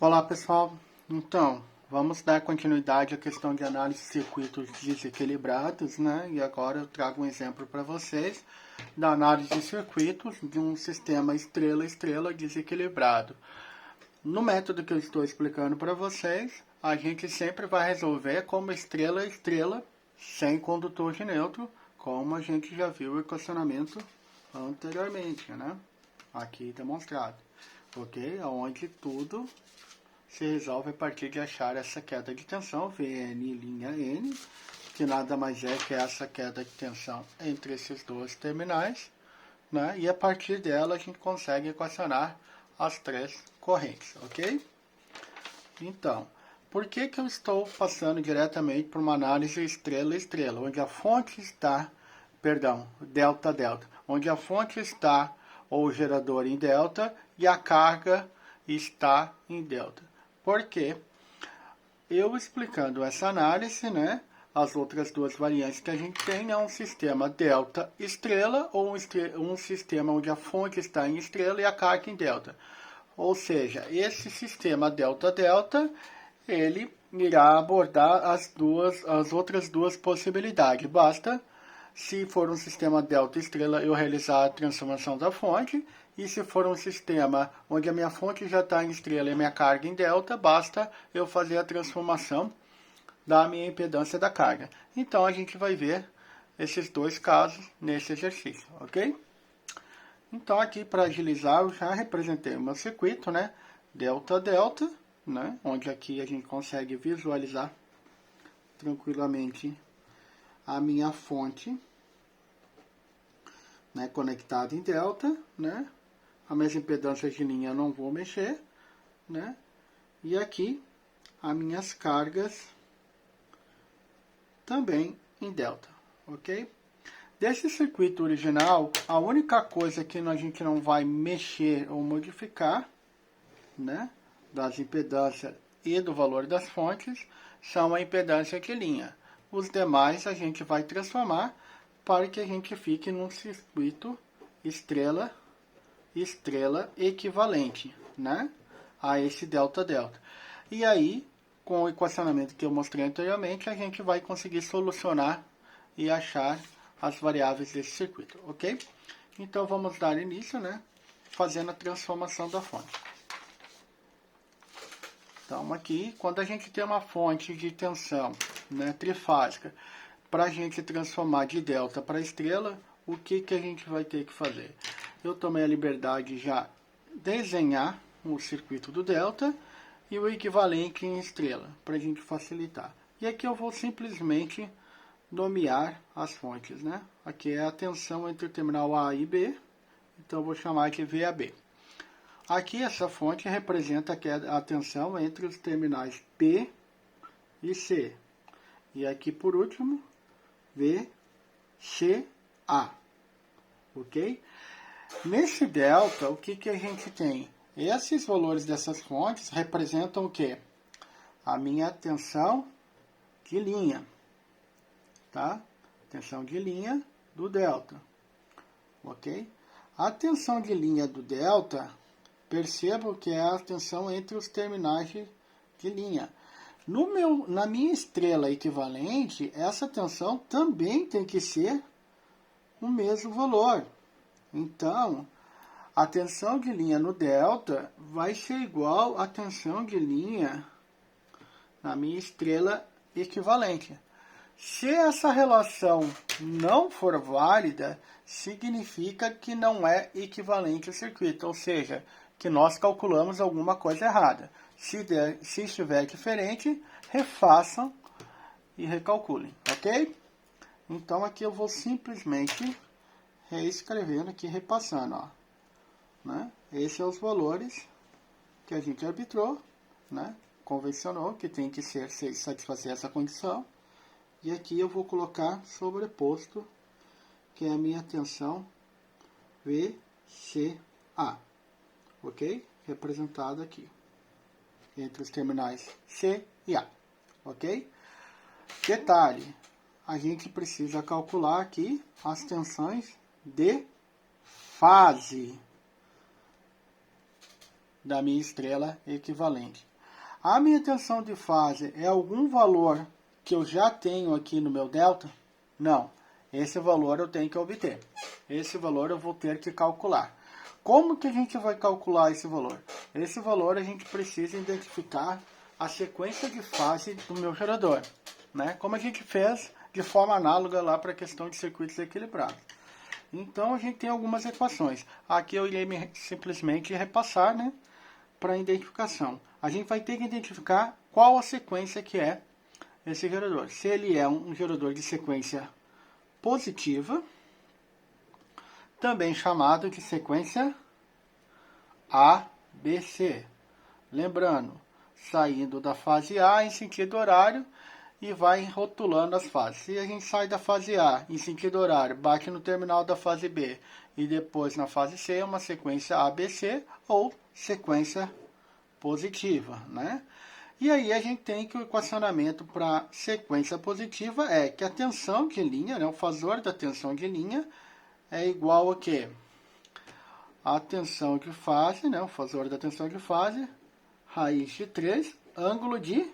Olá pessoal, então vamos dar continuidade à questão de análise de circuitos desequilibrados, né? E agora eu trago um exemplo para vocês da análise de circuitos de um sistema estrela-estrela desequilibrado. No método que eu estou explicando para vocês, a gente sempre vai resolver como estrela-estrela sem condutor de neutro, como a gente já viu o equacionamento anteriormente, né? Aqui demonstrado, ok? Onde tudo se resolve a partir de achar essa queda de tensão, Vn', que nada mais é que essa queda de tensão entre esses dois terminais, né? E a partir dela a gente consegue equacionar as três correntes, ok? Então, por que eu estou passando diretamente para uma análise estrela-estrela, onde a fonte está, delta-delta, onde a fonte está, ou o gerador em delta, e a carga está em delta? Porque eu explicando essa análise, né, as outras duas variantes que a gente tem é um sistema delta estrela ou um sistema onde a fonte está em estrela e a carga em delta. Ou seja, esse sistema delta-delta, ele irá abordar as outras duas possibilidades. Basta, se for um sistema delta estrela, eu realizar a transformação da fonte. E se for um sistema onde a minha fonte já está em estrela e a minha carga em delta, basta eu fazer a transformação da minha impedância da carga. Então, a gente vai ver esses dois casos nesse exercício, ok? Então, aqui para agilizar, eu já representei o meu circuito, né? Delta-delta, né? Onde aqui a gente consegue visualizar tranquilamente a minha fonte, né? Conectada em delta, né? As minhas impedâncias de linha eu não vou mexer, né? E aqui, as minhas cargas também em delta, ok? Desse circuito original, a única coisa que a gente não vai mexer ou modificar, né, das impedâncias e do valor das fontes, são a impedância de linha. Os demais a gente vai transformar para que a gente fique num circuito estrela equivalente, né, a esse delta-delta. E aí, com o equacionamento que eu mostrei anteriormente, a gente vai conseguir solucionar e achar as variáveis desse circuito, ok? Então, vamos dar início, né, fazendo a transformação da fonte. Então, aqui, quando a gente tem uma fonte de tensão, né, trifásica, para a gente transformar de delta para estrela, o que a gente vai ter que fazer? Eu tomei a liberdade de já desenhar o circuito do delta e o equivalente em estrela, para a gente facilitar. E aqui eu vou simplesmente nomear as fontes, né? Aqui é a tensão entre o terminal A e B, então eu vou chamar de VAB. Aqui essa fonte representa a tensão entre os terminais P e C. E aqui por último, VCA, ok? Nesse delta, o que a gente tem? Esses valores dessas fontes representam o quê? A minha tensão de linha, tá? Tensão de linha do delta, ok? A tensão de linha do delta, percebam que é a tensão entre os terminais de linha. Na minha estrela equivalente, essa tensão também tem que ser o mesmo valor. Então, a tensão de linha no delta vai ser igual à tensão de linha na minha estrela equivalente. Se essa relação não for válida, significa que não é equivalente ao circuito, ou seja, que nós calculamos alguma coisa errada. Se estiver diferente, refaçam e recalculem, ok? Então aqui eu vou simplesmente reescrevendo aqui, repassando, ó, né? Esses são os valores que a gente arbitrou, né? Convencionou que tem que satisfazer essa condição. E aqui eu vou colocar sobreposto, que é a minha tensão VCA, ok? Representada aqui, entre os terminais C e A, ok? Detalhe, a gente precisa calcular aqui as tensões de fase da minha estrela equivalente. A minha tensão de fase é algum valor que eu já tenho aqui no meu delta? Não. Esse valor eu tenho que obter. Esse valor eu vou ter que calcular. Como que a gente vai calcular esse valor? Esse valor a gente precisa identificar a sequência de fase do meu gerador, né? Como a gente fez de forma análoga lá para a questão de circuitos equilibrados. Então a gente tem algumas equações. Aqui eu irei simplesmente repassar, né, para identificação. A gente vai ter que identificar qual a sequência que é esse gerador. Se ele é um gerador de sequência positiva, também chamado de sequência ABC. Lembrando, saindo da fase A em sentido horário e vai rotulando as fases. Se a gente sai da fase A em sentido horário, bate no terminal da fase B e depois na fase C, é uma sequência ABC ou sequência positiva, né? E aí a gente tem que o equacionamento para sequência positiva é que a tensão de linha, né, o fasor da tensão de linha, é igual a quê? A tensão de fase, né, o fasor da tensão de fase, raiz de 3, ângulo de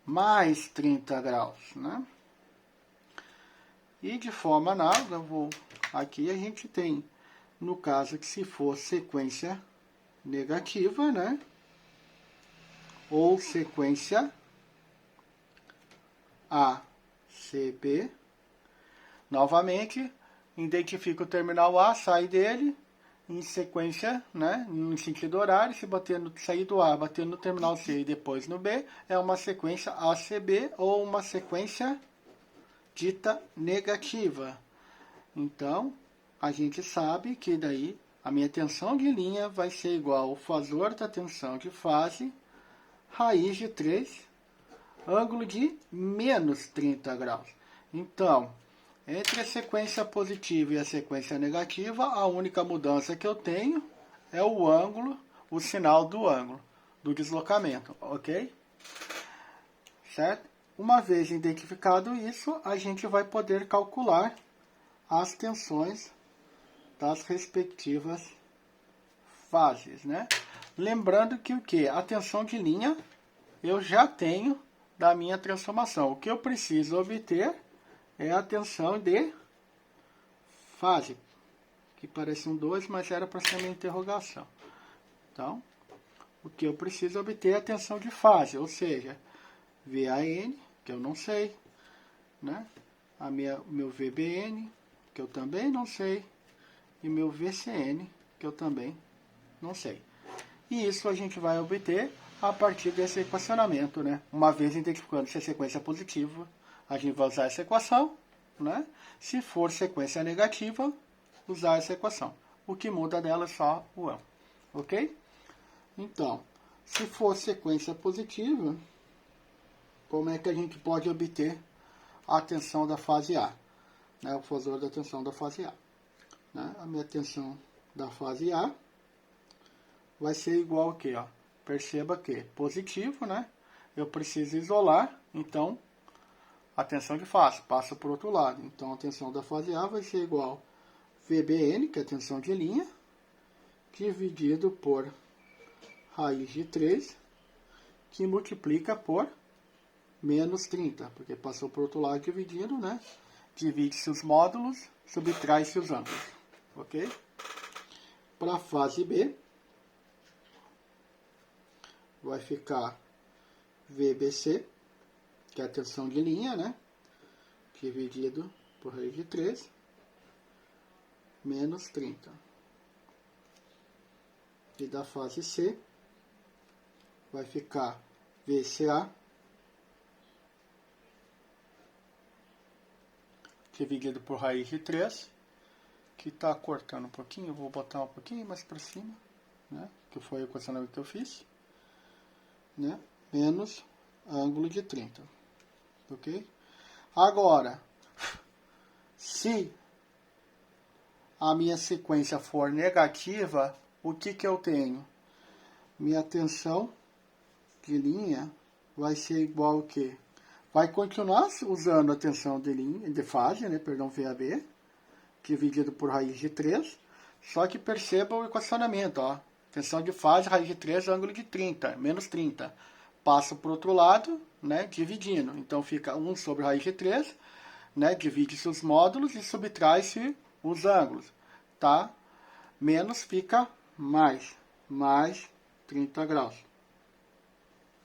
mais 30 graus, né? E de forma análoga, aqui a gente tem, no caso que se for sequência negativa, né, ou sequência ACB, novamente, identifica o terminal A, sai dele, em sequência, né, em sentido horário, se bater no, sair do A, bater no terminal C e depois no B, é uma sequência ACB ou uma sequência dita negativa. Então, a gente sabe que daí a minha tensão de linha vai ser igual ao fasor da tensão de fase, raiz de 3, ângulo de menos 30 graus. Então, entre a sequência positiva e a sequência negativa, a única mudança que eu tenho é o ângulo, o sinal do ângulo, do deslocamento, ok? Certo? Uma vez identificado isso, a gente vai poder calcular as tensões das respectivas fases, né? Lembrando que o que? A tensão de linha eu já tenho da minha transformação. O que eu preciso obter é a tensão de fase, que parece um 2, mas era para ser uma interrogação. Então, o que eu preciso obter é a tensão de fase, ou seja, VAN, que eu não sei, né? Meu VBN, que eu também não sei, e meu VCN, que eu também não sei. E isso a gente vai obter a partir desse equacionamento, né? Uma vez identificando se a sequência é positiva, a gente vai usar essa equação, né? Se for sequência negativa, usar essa equação. O que muda dela é só o ângulo, ok? Então, se for sequência positiva, como é que a gente pode obter a tensão da fase A? Né? O fasor da tensão da fase A. Né? A minha tensão da fase A vai ser igual a quê? Ó? Perceba que positivo, né? Eu preciso isolar, então a tensão de fase passa para o outro lado. Então a tensão da fase A vai ser igual a VBN, que é a tensão de linha, dividido por raiz de 3, que multiplica por menos 30, porque passou para o outro lado dividindo, né? Divide-se os módulos, subtrai-se os ângulos, ok? Para a fase B, vai ficar VBC, que é a tensão de linha, né? Dividido por raiz de 3, menos 30. E da fase C, vai ficar VCA, dividido por raiz de 3, que está cortando um pouquinho, eu vou botar um pouquinho mais para cima, né? Que foi o equacionamento que eu fiz, né? Menos ângulo de 30, ok? Agora, se a minha sequência for negativa, o que que eu tenho? Minha tensão de linha vai ser igual ao quê? Vai continuar usando a tensão de linha, de fase, né? Perdão, VAB, dividido por raiz de 3, só que perceba o equacionamento, ó. Tensão de fase, raiz de 3, ângulo de 30, menos 30. passa para o outro lado, né, dividindo. Então fica 1 sobre raiz de 3, né, divide-se os módulos e subtrai-se os ângulos, tá? Menos fica mais 30 graus,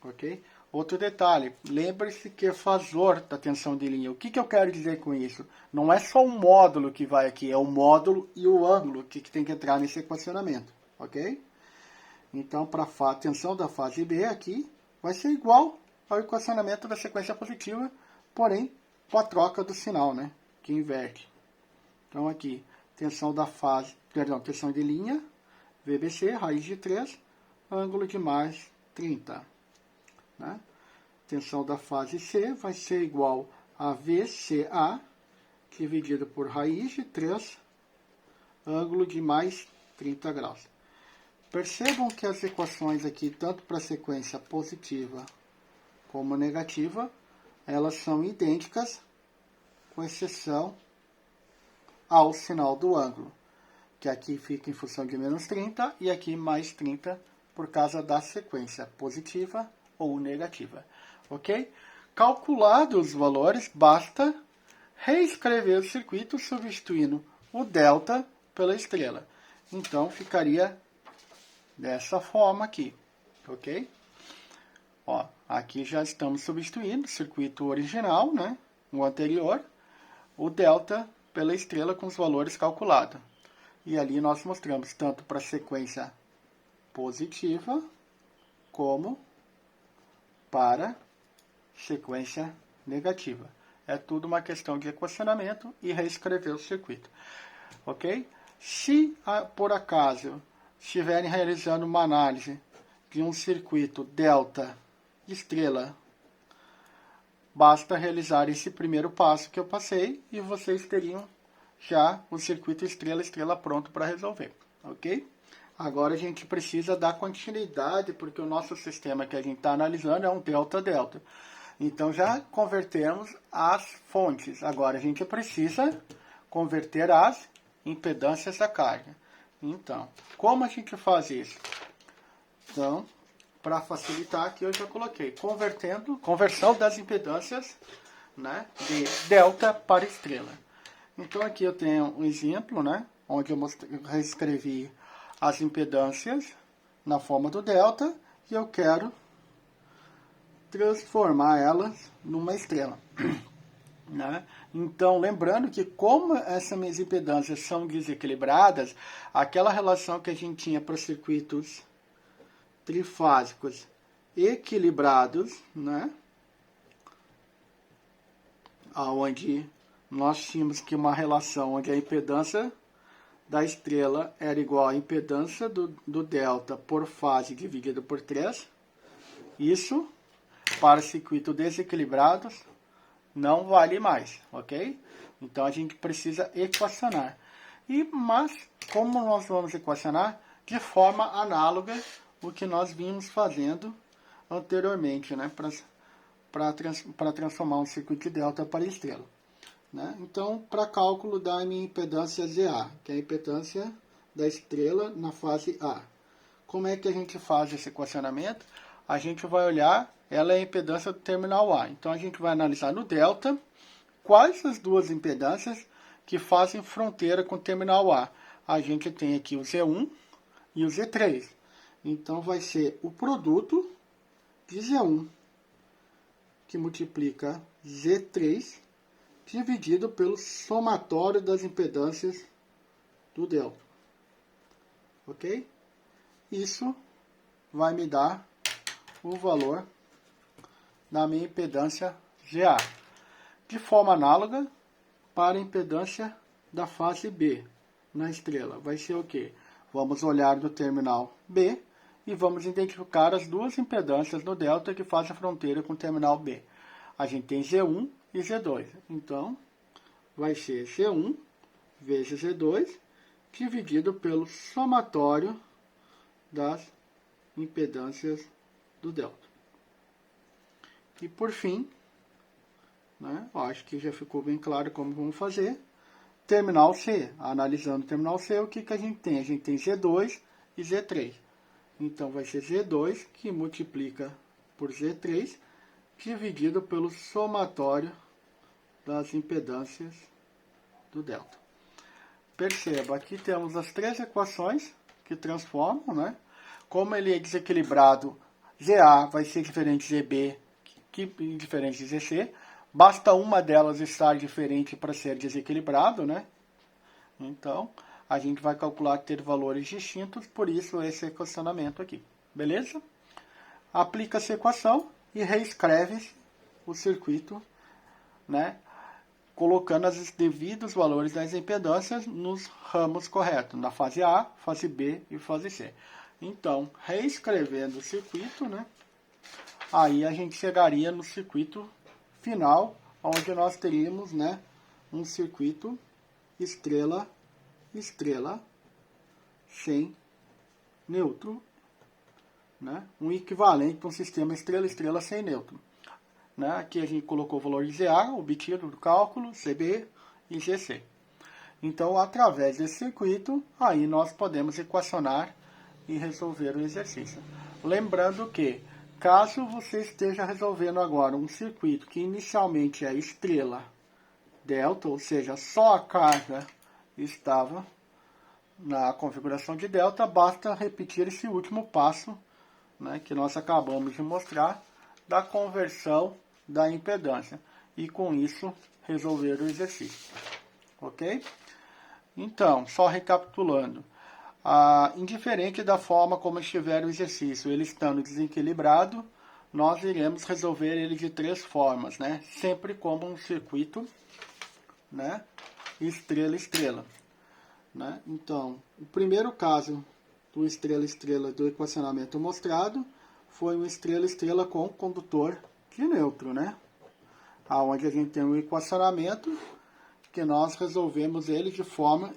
ok? Outro detalhe, lembre-se que é fasor da tensão de linha. O que eu quero dizer com isso? Não é só um módulo que vai aqui, é o módulo e o ângulo que tem que entrar nesse equacionamento, ok? Então, para a tensão da fase B aqui, vai ser igual ao equacionamento da sequência positiva, porém com a troca do sinal, né? Que inverte. Então, aqui, tensão de linha, VBC, raiz de 3, ângulo de mais 30. Né? Tensão da fase C vai ser igual a VCA, dividido por raiz de 3, ângulo de mais 30 graus. Percebam que as equações aqui, tanto para a sequência positiva como negativa, elas são idênticas, com exceção ao sinal do ângulo, que aqui fica em função de menos 30 e aqui mais 30 por causa da sequência positiva ou negativa, ok? Calculados os valores, basta reescrever o circuito substituindo o delta pela estrela. Então, ficaria dessa forma aqui, ok? Ó, aqui já estamos substituindo o circuito original, né? O anterior, o delta pela estrela com os valores calculados. E ali nós mostramos tanto para a sequência positiva como para sequência negativa. É tudo uma questão de equacionamento e reescrever o circuito. Ok? Se por acaso estiverem realizando uma análise de um circuito delta estrela, basta realizar esse primeiro passo que eu passei e vocês teriam já o circuito estrela-estrela pronto para resolver. Ok? Agora a gente precisa dar continuidade, porque o nosso sistema que a gente está analisando é um delta-delta. Então já convertemos as fontes. Agora a gente precisa converter as impedâncias da carga. Então, como a gente faz isso? Então, para facilitar aqui eu já coloquei conversão das impedâncias, né, de delta para estrela. Então aqui eu tenho um exemplo, né, onde eu reescrevi as impedâncias na forma do delta e eu quero transformar elas numa estrela. Né? Então, lembrando que como essas minhas impedâncias são desequilibradas, aquela relação que a gente tinha para circuitos trifásicos equilibrados, né? Onde nós tínhamos que uma relação onde a impedância da estrela era igual à impedância do delta por fase dividido por 3. Isso, para circuitos desequilibrados, não vale mais, ok? Então, a gente precisa equacionar. Mas, como nós vamos equacionar? De forma análoga o que nós vimos fazendo anteriormente, né? Para transformar um circuito de delta para estrela. Né? Então, para cálculo da minha impedância ZA, que é a impedância da estrela na fase A. Como é que a gente faz esse equacionamento? A gente vai olhar, ela é a impedância do terminal A. Então, a gente vai analisar no delta quais as duas impedâncias que fazem fronteira com o terminal A. A gente tem aqui o Z1 e o Z3. Então, vai ser o produto de Z1, que multiplica Z3, dividido pelo somatório das impedâncias do delta. Ok? Isso vai me dar o valor da minha impedância GA. De forma análoga para a impedância da fase B na estrela. Vai ser o quê? Vamos olhar do terminal B e vamos identificar as duas impedâncias no delta que fazem a fronteira com o terminal B. A gente tem Z1 e Z2. Então, vai ser Z1 vezes Z2 dividido pelo somatório das impedâncias do delta. E por fim, né, acho que já ficou bem claro como vamos fazer. Terminal C. Analisando o terminal C, o que a gente tem? A gente tem Z2 e Z3. Então, vai ser Z2 que multiplica por Z3, dividido pelo somatório das impedâncias do delta. Perceba, aqui temos as três equações que transformam, né? Como ele é desequilibrado, ZA vai ser diferente de ZB, que diferente de ZC. Basta uma delas estar diferente para ser desequilibrado, né? Então, a gente vai calcular ter valores distintos, por isso esse equacionamento aqui. Beleza? Aplica-se a equação e reescreve o circuito, né? Colocando os devidos valores das impedâncias nos ramos corretos, na fase A, fase B e fase C. Então, reescrevendo o circuito, né? Aí a gente chegaria no circuito final, onde nós teríamos, né, um circuito estrela, estrela, sem neutro, né? Um equivalente para um sistema estrela, estrela sem neutro. Né? Aqui a gente colocou o valor de ZA, obtido do cálculo, CB e GC. Então, através desse circuito, aí nós podemos equacionar e resolver o exercício. Lembrando que, caso você esteja resolvendo agora um circuito que inicialmente é estrela delta, ou seja, só a carga estava na configuração de delta, basta repetir esse último passo, né, que nós acabamos de mostrar, da conversão da impedância. E com isso, resolver o exercício. Ok? Então, só recapitulando. Indiferente da forma como estiver o exercício, ele estando desequilibrado, nós iremos resolver ele de três formas, né? Sempre como um circuito, né? Estrela-estrela. Né? Então, o primeiro caso do estrela-estrela do equacionamento mostrado foi um estrela-estrela com condutor de neutro, né? Onde a gente tem um equacionamento que nós resolvemos ele de forma,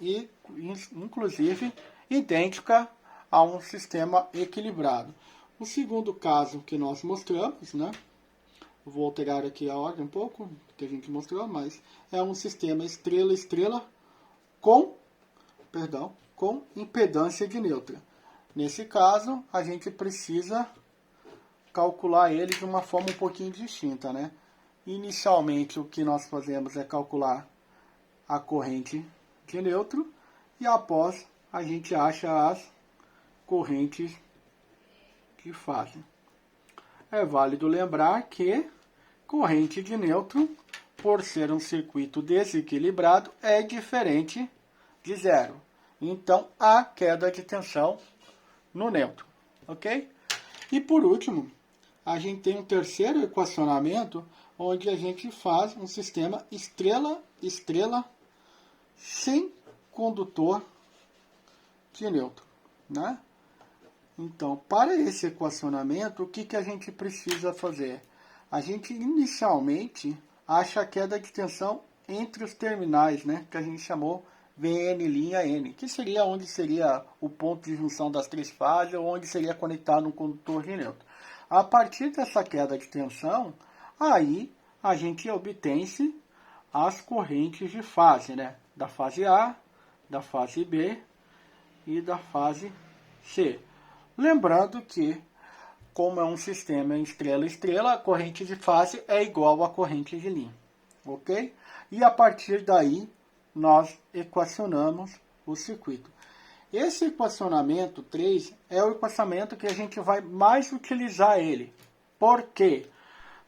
inclusive, idêntica a um sistema equilibrado. O segundo caso que nós mostramos, né? Vou alterar aqui a ordem um pouco, que a gente mostrou, mas é um sistema estrela-estrela com impedância de neutro. Nesse caso, a gente precisa calcular ele de uma forma um pouquinho distinta, né? Inicialmente, o que nós fazemos é calcular a corrente de neutro e após a gente acha as correntes de fase. É válido lembrar que corrente de neutro, por ser um circuito desequilibrado, é diferente de zero. Então, há queda de tensão no neutro, ok? E por último, a gente tem um terceiro equacionamento, onde a gente faz um sistema estrela-estrela sem condutor de neutro, né? Então, para esse equacionamento, o que a gente precisa fazer? A gente inicialmente acha a queda de tensão entre os terminais, né? Que a gente chamou VN', que seria onde seria o ponto de junção das três fases, ou onde seria conectado um condutor de neutro. A partir dessa queda de tensão, aí a gente obtém-se as correntes de fase, né? Da fase A, da fase B e da fase C. Lembrando que, como é um sistema estrela-estrela, a corrente de fase é igual à corrente de linha. Ok? E a partir daí, nós equacionamos o circuito. Esse equacionamento 3 é o equacionamento que a gente vai mais utilizar ele. Por quê?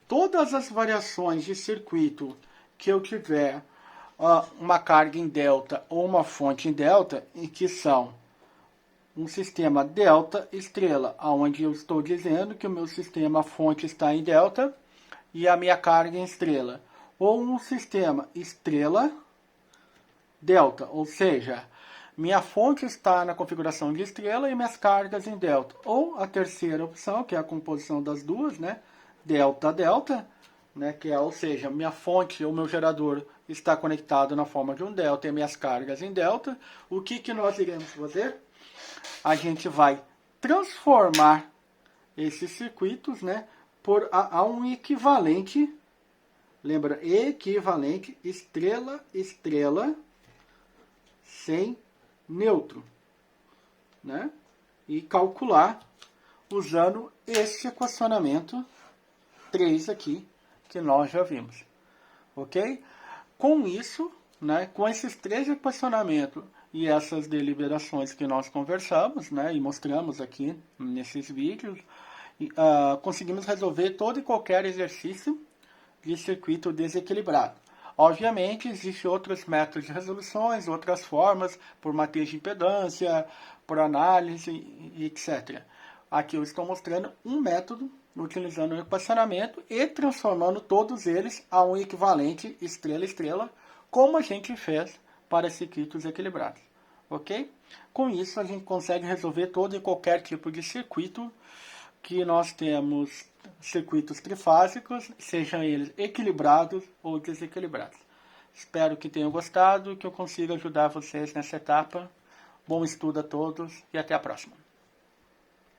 Todas as variações de circuito que eu tiver uma carga em delta ou uma fonte em delta, e que são um sistema delta estrela, onde eu estou dizendo que o meu sistema fonte está em delta e a minha carga em estrela. Ou um sistema estrela delta, ou seja, minha fonte está na configuração de estrela e minhas cargas em delta. Ou a terceira opção, que é a composição das duas, né? Delta-delta, né? Que é, ou seja, minha fonte ou meu gerador está conectado na forma de um delta e minhas cargas em delta. O que nós iremos fazer? A gente vai transformar esses circuitos, né, a um equivalente, lembra, equivalente estrela-estrela sem neutro, né, e calcular usando esse equacionamento três aqui que nós já vimos. Ok? Com isso, né, com esses três equacionamentos e essas deliberações que nós conversamos, né, e mostramos aqui nesses vídeos, conseguimos resolver todo e qualquer exercício de circuito desequilibrado. Obviamente, existem outros métodos de resoluções, outras formas, por matriz de impedância, por análise, etc. Aqui eu estou mostrando um método utilizando o equacionamento e transformando todos eles a um equivalente estrela-estrela, como a gente fez para circuitos equilibrados. Ok? Com isso, a gente consegue resolver todo e qualquer tipo de circuito que nós temos circuitos trifásicos, sejam eles equilibrados ou desequilibrados. Espero que tenham gostado e que eu consiga ajudar vocês nessa etapa. Bom estudo a todos e até a próxima.